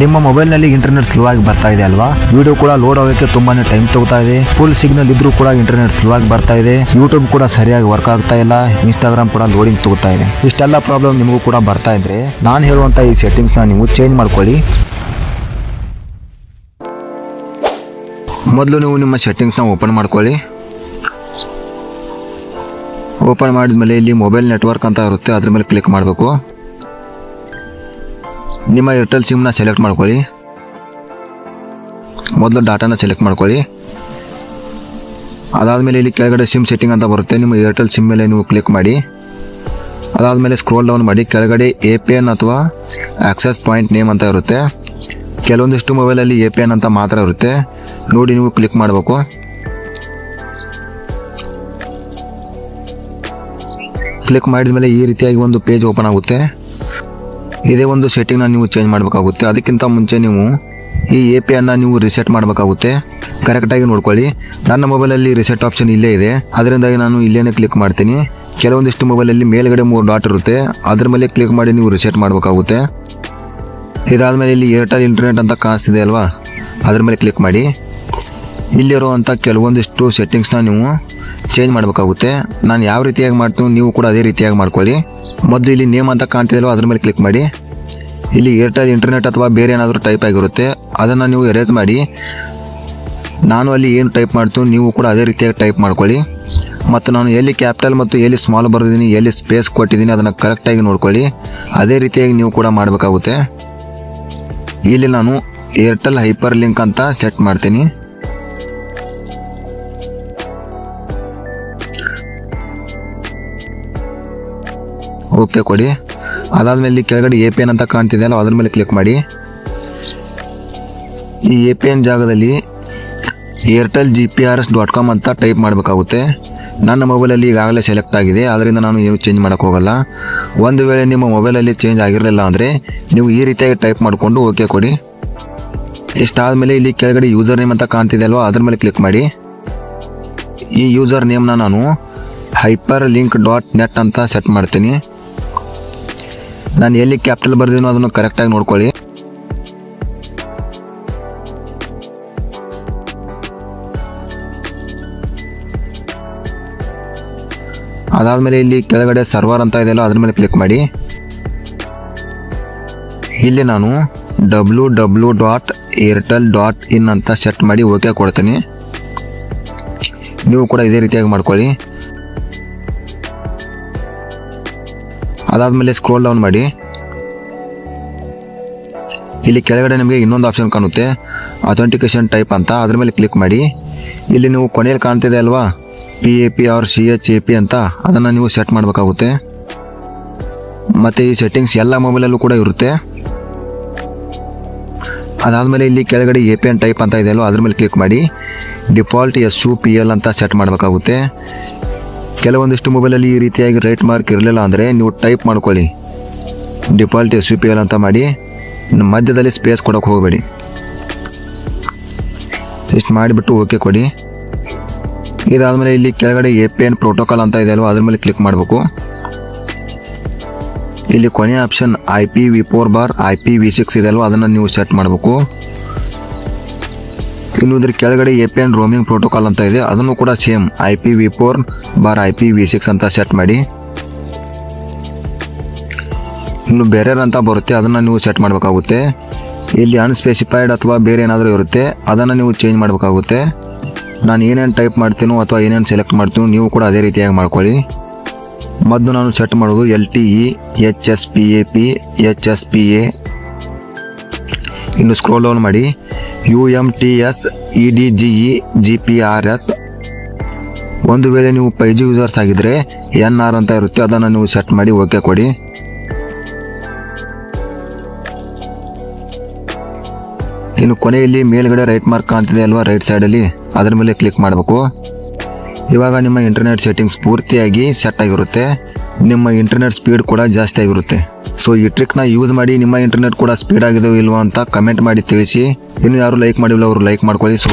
ನಿಮ್ಮ ಮೊಬೈಲ್ನಲ್ಲಿ internet slow ಆಗಿ ಬರ್ತಾ ಇದೆ ಅಲ್ವಾ? ವಿಡಿಯೋ ಕೂಡ ಲೋಡ್ ಆಗೋಕ್ಕೆ ತುಂಬಾನೇ ಟೈಮ್ ತಗೋತಾ ಇದೆ. ಫುಲ್ ಸಿಗ್ನಲ್ ಇದ್ರೂ ಕೂಡ ಇಂಟರ್ನೆಟ್ ಸ್ಲೋ ಆಗಿ ಬರ್ತಾ ಇದೆ. ಯೂಟ್ಯೂಬ್ ಕೂಡ ಸರಿಯಾಗಿ ವರ್ಕ್ ಆಗ್ತಾ ಇಲ್ಲ. ಇನ್ಸ್ಟಾಗ್ರಾಮ್ ಕೂಡ ಲೋಡಿಂಗ್ ತಗೋತಾ ಇದೆ. ಇಷ್ಟೆಲ್ಲ ಪ್ರಾಬ್ಲಮ್ ನಿಮಗೂ ಕೂಡ ಬರ್ತಾ ಇದ್ರೆ ನಾನು ಹೇಳುವಂತ ಈ ಸೆಟ್ಟಿಂಗ್ಸ್ ನ ನೀವು ಚೇಂಜ್ ಮಾಡ್ಕೊಳ್ಳಿ. ಮೊದಲು ನೀವು ನಿಮ್ಮ ಸೆಟ್ಟಿಂಗ್ಸ್ ನ ಓಪನ್ ಮಾಡ್ಕೊಳ್ಳಿ. ಓಪನ್ ಮಾಡಿದ್ಮೇಲೆ ಇಲ್ಲಿ ಮೊಬೈಲ್ ನೆಟ್ವರ್ಕ್ ಅಂತ ಇರುತ್ತೆ, ಅದ್ರ ಮೇಲೆ ಕ್ಲಿಕ್ ಮಾಡಬೇಕು. ನಿಮ್ಮ ಏರ್ಟೆಲ್ ಸಿಮ್ನ ಸೆಲೆಕ್ಟ್ ಮಾಡ್ಕೊಳ್ಳಿ. ಮೊದಲು ಡಾಟಾನ ಸೆಲೆಕ್ಟ್ ಮಾಡ್ಕೊಳ್ಳಿ. ಅದಾದಮೇಲೆ ಇಲ್ಲಿ ಕೆಳಗಡೆ ಸಿಮ್ ಸೆಟ್ಟಿಂಗ್ ಅಂತ ಬರುತ್ತೆ, ನಿಮ್ಮ ಏರ್ಟೆಲ್ ಸಿಮ್ ಮೇಲೆ ನೀವು ಕ್ಲಿಕ್ ಮಾಡಿ. ಅದಾದಮೇಲೆ ಸ್ಕ್ರೋಲ್ ಡೌನ್ ಮಾಡಿ. ಕೆಳಗಡೆ APN ಅಥವಾ ಆಕ್ಸೆಸ್ ಪಾಯಿಂಟ್ ನೇಮ್ ಅಂತ ಇರುತ್ತೆ. ಕೆಲವೊಂದಿಷ್ಟು ಮೊಬೈಲಲ್ಲಿ APN ಅಂತ ಮಾತ್ರ ಇರುತ್ತೆ, ನೋಡಿ ನೀವು ಕ್ಲಿಕ್ ಮಾಡಬೇಕು. ಕ್ಲಿಕ್ ಮಾಡಿದ ಮೇಲೆ ಈ ರೀತಿಯಾಗಿ ಒಂದು ಪೇಜ್ ಓಪನ್ ಆಗುತ್ತೆ. ಇದೇ ಒಂದು ಸೆಟ್ಟಿಂಗ್ನ ನೀವು ಚೇಂಜ್ ಮಾಡಬೇಕಾಗುತ್ತೆ. ಅದಕ್ಕಿಂತ ಮುಂಚೆ ನೀವು ಈ APN ನೀವು ರಿಸೆಟ್ ಮಾಡಬೇಕಾಗುತ್ತೆ. ಕರೆಕ್ಟಾಗಿ ನೋಡ್ಕೊಳ್ಳಿ. ನನ್ನ ಮೊಬೈಲಲ್ಲಿ ರಿಸೆಟ್ ಆಪ್ಷನ್ ಇಲ್ಲೇ ಇದೆ, ಅದರಿಂದಾಗಿ ನಾನು ಇಲ್ಲೇನೆ ಕ್ಲಿಕ್ ಮಾಡ್ತೀನಿ. ಕೆಲವೊಂದಿಷ್ಟು ಮೊಬೈಲಲ್ಲಿ ಮೇಲ್ಗಡೆ 3 ಡಾಟ್ ಇರುತ್ತೆ, ಅದ್ರ ಮೇಲೆ ಕ್ಲಿಕ್ ಮಾಡಿ ನೀವು ರಿಸೆಟ್ ಮಾಡಬೇಕಾಗುತ್ತೆ. ಇದಾದಮೇಲೆ ಇಲ್ಲಿ ಏರ್ಟೆಲ್ ಇಂಟರ್ನೆಟ್ ಅಂತ ಕಾಣಿಸ್ತಿದೆ ಅಲ್ವಾ, ಅದ್ರ ಮೇಲೆ ಕ್ಲಿಕ್ ಮಾಡಿ. ಇಲ್ಲಿರುವಂಥ ಕೆಲವೊಂದಿಷ್ಟು ಸೆಟ್ಟಿಂಗ್ಸ್ನ ನೀವು ಚೇಂಜ್ ಮಾಡಬೇಕಾಗುತ್ತೆ. ನಾನು ಯಾವ ರೀತಿಯಾಗಿ ಮಾಡ್ತೀನಿ ನೀವು ಕೂಡ ಅದೇ ರೀತಿಯಾಗಿ ಮಾಡ್ಕೊಳ್ಳಿ. ಮೊದಲು ಇಲ್ಲಿ ನೇಮ್ ಅಂತ ಕಾಣ್ತಿದೆಯಲ್ವ, ಅದ್ರ ಮೇಲೆ ಕ್ಲಿಕ್ ಮಾಡಿ. ಇಲ್ಲಿ ಏರ್ಟೆಲ್ ಇಂಟರ್ನೆಟ್ ಅಥವಾ ಬೇರೆ ಏನಾದರೂ ಟೈಪ್ ಆಗಿರುತ್ತೆ, ಅದನ್ನು ನೀವು ಎರೇಸ್ ಮಾಡಿ. ನಾನು ಅಲ್ಲಿ ಏನು ಟೈಪ್ ಮಾಡ್ತೀನಿ ನೀವು ಕೂಡ ಅದೇ ರೀತಿಯಾಗಿ ಟೈಪ್ ಮಾಡ್ಕೊಳ್ಳಿ. ಮತ್ತು ನಾನು ಎಲ್ಲಿ ಕ್ಯಾಪಿಟಲ್ ಮತ್ತು ಎಲ್ಲಿ ಸ್ಮಾಲ್ ಬರೆದಿದ್ದೀನಿ, ಎಲ್ಲಿ ಸ್ಪೇಸ್ ಕೊಟ್ಟಿದ್ದೀನಿ ಅದನ್ನು ಕರೆಕ್ಟಾಗಿ ನೋಡ್ಕೊಳ್ಳಿ. ಅದೇ ರೀತಿಯಾಗಿ ನೀವು ಕೂಡ ಮಾಡಬೇಕಾಗುತ್ತೆ. ಇಲ್ಲಿ ನಾನು ಏರ್ಟೆಲ್ ಹೈಪರ್ ಲಿಂಕ್ ಅಂತ ಸೆಟ್ ಮಾಡ್ತೀನಿ. ಓಕೆ ಕೊಡಿ. ಅದಾದಮೇಲೆ ಇಲ್ಲಿ ಕೆಳಗಡೆ APN ಅಂತ ಕಾಣ್ತಿದೆಯಲ್ಲ, ಅದ್ರ ಮೇಲೆ ಕ್ಲಿಕ್ ಮಾಡಿ. ಈ APN ಜಾಗದಲ್ಲಿ airtelgprs.com ಅಂತ ಟೈಪ್ ಮಾಡಬೇಕಾಗುತ್ತೆ. ನನ್ನ ಮೊಬೈಲಲ್ಲಿ ಈಗಾಗಲೇ ಸೆಲೆಕ್ಟ್ ಆಗಿದೆ, ಅದರಿಂದ ನಾನು ಏನು ಚೇಂಜ್ ಮಾಡೋಕ್ಕೆ ಹೋಗಲ್ಲ. ಒಂದು ವೇಳೆ ನಿಮ್ಮ ಮೊಬೈಲಲ್ಲಿ ಚೇಂಜ್ ಆಗಿರಲಿಲ್ಲ ಅಂದರೆ ನೀವು ಈ ರೀತಿಯಾಗಿ ಟೈಪ್ ಮಾಡಿಕೊಂಡು ಓಕೆ ಕೊಡಿ. ಇಷ್ಟಾದಮೇಲೆ ಇಲ್ಲಿ ಕೆಳಗಡೆ ಯೂಸರ್ ನೇಮ್ ಅಂತ ಕಾಣ್ತಿದೆಯಲ್ವ, ಅದ್ರ ಮೇಲೆ ಕ್ಲಿಕ್ ಮಾಡಿ. ಈ ಯೂಸರ್ ನೇಮ್ನ ನಾನು hyperlink.net ಅಂತ ಸೆಟ್ ಮಾಡ್ತೀನಿ. ನಾನು ಎಲ್ಲಿ ಕ್ಯಾಪಿಟಲ್ ಬರ್ದಿನೋ ಅದನ್ನು ಕರೆಕ್ಟಾಗಿ ನೋಡ್ಕೊಳ್ಳಿ. ಅದಾದಮೇಲೆ ಇಲ್ಲಿ ಕೆಳಗಡೆ ಸರ್ವರ್ ಅಂತ ಇದೆಯಲ್ಲ, ಅದ್ರ ಮೇಲೆ ಕ್ಲಿಕ್ ಮಾಡಿ. ಇಲ್ಲಿ ನಾನು www.airtel.in ಅಂತ ಸೆಟ್ ಮಾಡಿ ಓಕೆ ಕೊಡ್ತೀನಿ. ನೀವು ಕೂಡ ಇದೇ ರೀತಿಯಾಗಿ ಮಾಡ್ಕೊಳ್ಳಿ. ಅದಾದಮೇಲೆ ಸ್ಕ್ರೋಲ್ ಡೌನ್ ಮಾಡಿ. ಇಲ್ಲಿ ಕೆಳಗಡೆ ನಿಮಗೆ ಇನ್ನೊಂದು ಆಪ್ಷನ್ ಕಾಣುತ್ತೆ, ಅಥೆಂಟಿಕೇಶನ್ ಟೈಪ್ ಅಂತ, ಅದ್ರ ಮೇಲೆ ಕ್ಲಿಕ್ ಮಾಡಿ. ಇಲ್ಲಿ ನೀವು ಕೊನೆಯಲ್ಲಿ ಕಾಣ್ತಿದೆ ಅಲ್ವಾ, PAP ಆರ್ CHAP ಅಂತ, ಅದನ್ನು ನೀವು ಸೆಟ್ ಮಾಡಬೇಕಾಗುತ್ತೆ. ಮತ್ತು ಈ ಸೆಟ್ಟಿಂಗ್ಸ್ ಎಲ್ಲ ಮೊಬೈಲಲ್ಲೂ ಕೂಡ ಇರುತ್ತೆ. ಅದಾದಮೇಲೆ ಇಲ್ಲಿ ಕೆಳಗಡೆ APN ಟೈಪ್ ಅಂತ ಇದೆ ಅಲ್ವಾ, ಅದ್ರ ಮೇಲೆ ಕ್ಲಿಕ್ ಮಾಡಿ. ಡಿಫಾಲ್ಟ್ SUPL ಅಂತ ಸೆಟ್ ಮಾಡಬೇಕಾಗುತ್ತೆ. ಕೆಲವೊಂದಿಷ್ಟು ಮೊಬೈಲಲ್ಲಿ ಈ ರೀತಿಯಾಗಿ ರೈಟ್ ಮಾರ್ಕ್ ಇರಲಿಲ್ಲ ಅಂದರೆ ನೀವು ಟೈಪ್ ಮಾಡ್ಕೊಳ್ಳಿ, ಡಿಫಾಲ್ಟ್ SUPL ಅಂತ ಮಾಡಿ. ಮಧ್ಯದಲ್ಲಿ ಸ್ಪೇಸ್ ಕೊಡೋಕೆ ಹೋಗಬೇಡಿ. ಇಷ್ಟು ಮಾಡಿಬಿಟ್ಟು ಓಕೆ ಕೊಡಿ. ಇದಾದಮೇಲೆ ಇಲ್ಲಿ ಕೆಳಗಡೆ APN ಪ್ರೋಟೋಕಾಲ್ ಅಂತ ಇದೆ ಅಲ್ವಾ, ಅದ್ರ ಮೇಲೆ ಕ್ಲಿಕ್ ಮಾಡಬೇಕು. ಇಲ್ಲಿ ಕೊನೆಯ ಆಪ್ಷನ್ IPv4/IPv6 ಇದೆ ಅಲ್ವಾ, ಅದನ್ನು ನೀವು ಸೆಟ್ ಮಾಡಬೇಕು. ಇನ್ನು ಇದ್ರ ಕೆಳಗಡೆ APN ರೋಮಿಂಗ್ ಪ್ರೋಟೋಕಾಲ್ ಅಂತ ಇದೆ, ಅದನ್ನು ಕೂಡ ಸೇಮ್ IPv4/IPv6 ಅಂತ ಸೆಟ್ ಮಾಡಿ. ಇನ್ನು ಬೇರೆ ಅಂತ ಬರುತ್ತೆ, ಅದನ್ನು ನೀವು ಸೆಟ್ ಮಾಡಬೇಕಾಗುತ್ತೆ. ಇಲ್ಲಿ ಅನ್ಸ್ಪೆಸಿಫೈಡ್ ಅಥವಾ ಬೇರೆ ಏನಾದರೂ ಇರುತ್ತೆ, ಅದನ್ನು ನೀವು ಚೇಂಜ್ ಮಾಡಬೇಕಾಗುತ್ತೆ. ನಾನು ಏನೇನು ಟೈಪ್ ಮಾಡ್ತೀನೋ ಅಥವಾ ಏನೇನು ಸೆಲೆಕ್ಟ್ ಮಾಡ್ತೀನೋ ನೀವು ಕೂಡ ಅದೇ ರೀತಿಯಾಗಿ ಮಾಡ್ಕೊಳ್ಳಿ. ಮೊದಲು ನಾನು ಸೆಟ್ ಮಾಡೋದು LTE HSPAP HSPA. ಇನ್ನು ಸ್ಕ್ರೋಲ್ ಡೌನ್ ಮಾಡಿ. UMTS EDGE GPRS. ಒಂದು ವೇಳೆ ನೀವು 5G ಯೂಸರ್ಸ್ ಆಗಿದ್ದರೆ NR ಅಂತ ಇರುತ್ತೆ, ಅದನ್ನು ನೀವು ಸೆಟ್ ಮಾಡಿ ಓಕೆ ಕೊಡಿ. ಇನ್ನು ಕೊನೆಯಲ್ಲಿ ಮೇಲ್ಗಡೆ ರೈಟ್ ಮಾರ್ಕ್ ಕಾಣ್ತಿದೆ ಅಲ್ವಾ, ರೈಟ್ ಸೈಡಲ್ಲಿ, ಅದರ ಮೇಲೆ ಕ್ಲಿಕ್ ಮಾಡಬೇಕು. ಇವಾಗ ನಿಮ್ಮ ಇಂಟರ್ನೆಟ್ ಸೆಟ್ಟಿಂಗ್ಸ್ ಪೂರ್ತಿಯಾಗಿ ಸೆಟ್ ಆಗಿರುತ್ತೆ. ನಿಮ್ಮ ಇಂಟರ್ನೆಟ್ ಸ್ಪೀಡ್ ಕೂಡ ಜಾಸ್ತಿ ಆಗಿರುತ್ತೆ. ಸೊ ಈ ಟ್ರಿಕ್ನ ಯೂಸ್ ಮಾಡಿ ನಿಮ್ಮ ಇಂಟರ್ನೆಟ್ ಕೂಡ ಸ್ಪೀಡ್ ಆಗಿದೆಯೋ ಇಲ್ವಾ ಅಂತ ಕಮೆಂಟ್ ಮಾಡಿ ತಿಳಿಸಿ. ಇನ್ನು ಯಾರು ಲೈಕ್ ಮಾಡಿಲ್ಲ ಅವರು ಲೈಕ್ ಮಾಡ್ಕೊಳ್ಳಿ. ಸೊ